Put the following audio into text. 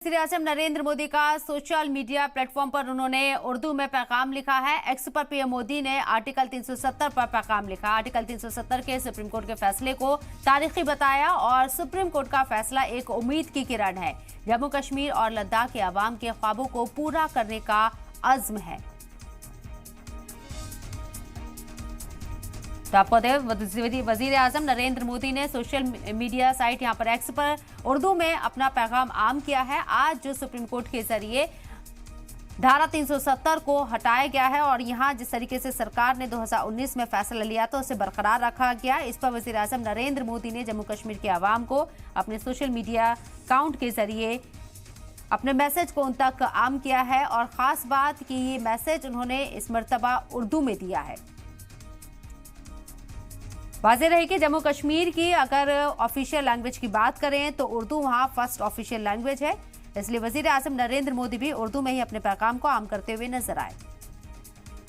वज़ीर-ए-आज़म नरेंद्र मोदी का social media platform पर उन्होंने उर्दू में पैगाम लिखा है। एक्स पर पीएम मोदी ने आर्टिकल 370 पर पैगाम लिखा। आर्टिकल 370 के सुप्रीम कोर्ट के फैसले को तारीखी बताया और सुप्रीम कोर्ट का फैसला एक उम्मीद की किरण है। जम्मू कश्मीर और लद्दाख के अवाम के ख्वाबों को पूरा करने का अज़्म है। तो आपको वज़ीर-ए-आज़म नरेंद्र मोदी ने सोशल मीडिया साइट यहां पर एक्स पर उर्दू में अपना पैगाम आम किया है। आज जो सुप्रीम कोर्ट के जरिए धारा 370 को हटाया गया है और यहां जिस तरीके से सरकार ने 2019 में फैसला लिया तो उसे बरकरार रखा गया। इस पर वज़ीर-ए-आज़म नरेंद्र मोदी ने जम्मू कश्मीर के अवाम को अपने सोशल मीडिया अकाउंट के जरिए अपने मैसेज को उन तक आम किया है और खास बात कि ये मैसेज उन्होंने इस मर्तबा उर्दू में दिया है। वाज़ेह रहे कि जम्मू कश्मीर की अगर ऑफिशियल लैंग्वेज की बात करें तो उर्दू वहां फर्स्ट ऑफिशियल लैंग्वेज है, इसलिए वज़ीर-ए-आज़म नरेंद्र मोदी भी उर्दू में ही अपने पैगाम को आम करते हुए नजर आए।